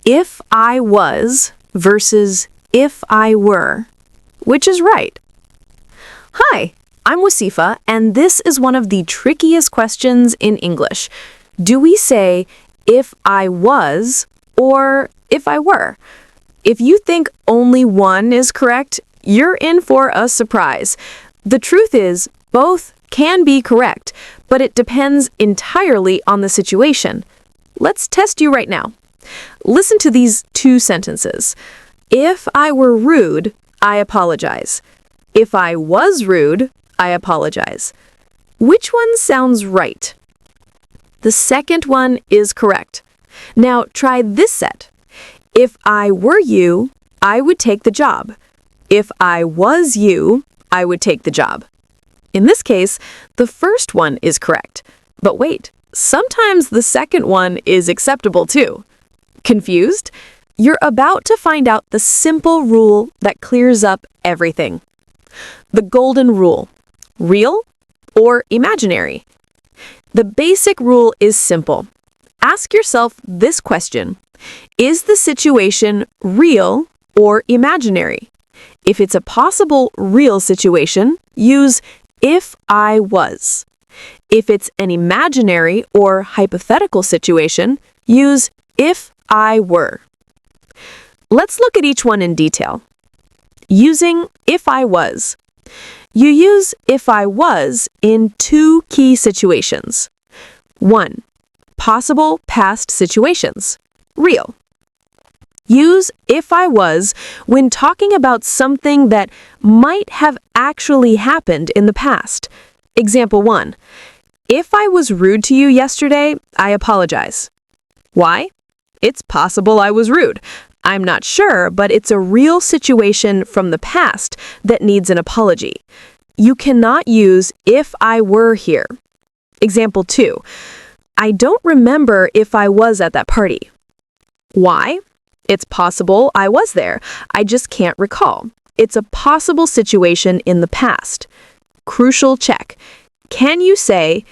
If I was versus if I were. Which is right? Hi, I'm Wasifa, and this is one of the trickiest questions in English. Do we say if I was or if I were? If you think only one is correct, you're in for a surprise. The truth is, both can be correct, but it depends entirely on the situation. Let's test you right now. Listen to these two sentences. If I were rude, I apologize. If I was rude, I apologize. Which one sounds right? The second one is correct. Now try this set. If I were you, I would take the job. If I was you, I would take the job. In this case, the first one is correct. But wait, sometimes the second one is acceptable too. Confused? You're about to find out the simple rule that clears up everything. The golden rule: real or imaginary? The basic rule is simple. Ask yourself this question: is the situation real or imaginary? If it's a possible real situation, use if I was. If it's an imaginary or hypothetical situation, use if I were. Let's look at each one in detail. Using if I was. You use if I was in two key situations. 1. Possible past situations. Real. Use if I was when talking about something that might have actually happened in the past. Example 1. If I was rude to you yesterday, I apologize. Why? It's possible I was rude. I'm not sure, but it's a real situation from the past that needs an apology. You cannot use if I were here. Example 2. I don't remember if I was at that party. Why? It's possible I was there. I just can't recall. It's a possible situation in the past. Crucial check. Can you say,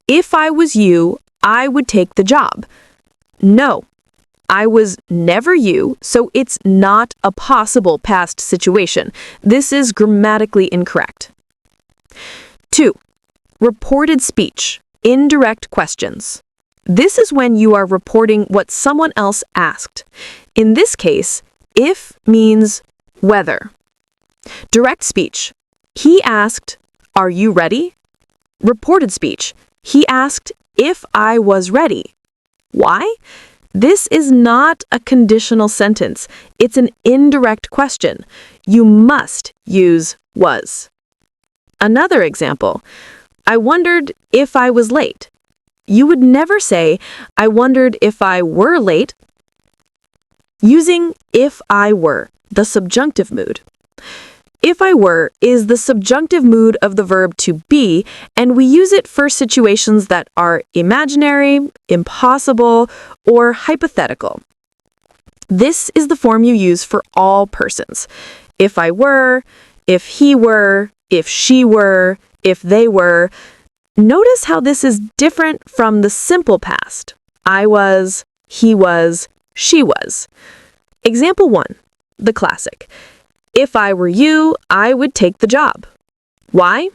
if I was you, I would take the job? No. I was never you, so it's not a possible past situation. This is grammatically incorrect. 2. Reported speech. Indirect questions. This is when you are reporting what someone else asked. In this case, if means whether. Direct speech. He asked, are you ready? Reported speech. He asked if I was ready. Why? This is not a conditional sentence. It's an indirect question. You must use was. Another example. I wondered if I was late. You would never say, I wondered if I were late. Using if I were, the subjunctive mood. If I were is the subjunctive mood of the verb to be, and we use it for situations that are imaginary, impossible, or hypothetical. This is the form you use for all persons. If I were, if he were, if she were, if they were. Notice how this is different from the simple past. I was, he was, she was. Example 1, the classic. If I were you, I would take the job. Why?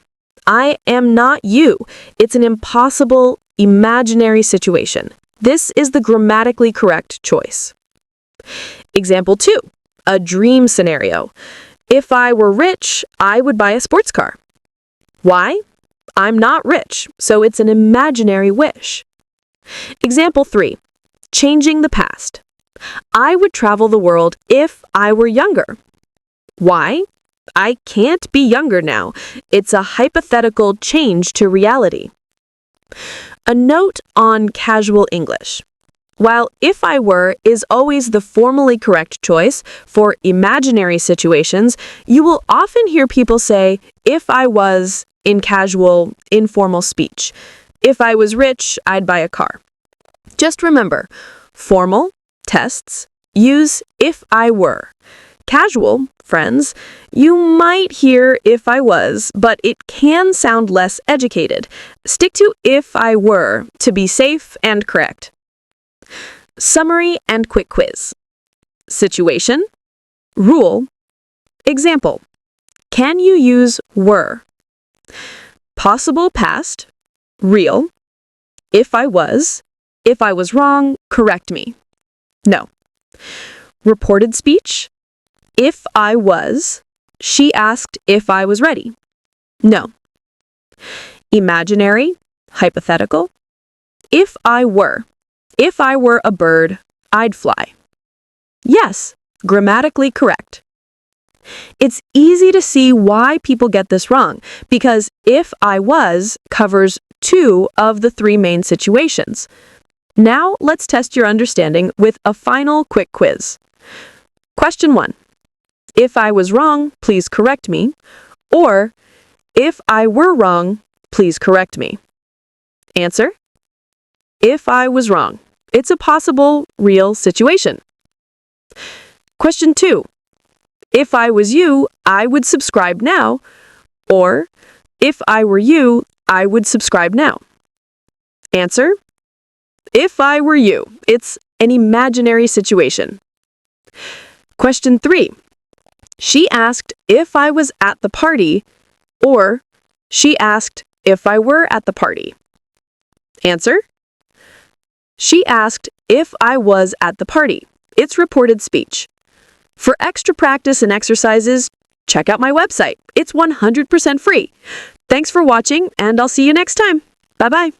I am not you. It's an impossible, imaginary situation. This is the grammatically correct choice. Example 2, a dream scenario. If I were rich, I would buy a sports car. Why? I'm not rich, so it's an imaginary wish. Example 3, changing the past. I would travel the world if I were younger. Why? I can't be younger now. It's a hypothetical change to reality. A note on casual English. While if I were is always the formally correct choice for imaginary situations, you will often hear people say, if I was, in casual, informal speech. If I was rich, I'd buy a car. Just remember, formal, tests, use if I were. Casual, friends, you might hear if I was, but it can sound less educated. Stick to if I were to be safe and correct. Summary and quick quiz. situation, rule, example. Can you use were? Possible past, real. If I was wrong, correct me. No. Reported speech, if I was, she asked if I was ready. No. Imaginary, hypothetical. If I were a bird, I'd fly. Yes, grammatically correct. It's easy to see why people get this wrong, because if I was covers 2 of the 3 main situations. Now let's test your understanding with a final quick quiz. Question 1. If I was wrong, please correct me. Or, if I were wrong, please correct me. Answer? If I was wrong. It's a possible, real situation. Question 2. If I was you, I would subscribe now. Or, if I were you, I would subscribe now. Answer? If I were you. It's an imaginary situation. Question 3. She asked if I was at the party, or she asked if I were at the party. Answer? She asked if I was at the party. It's reported speech. For extra practice and exercises, check out my website. It's 100% free. Thanks for watching, and I'll see you next time. Bye-bye.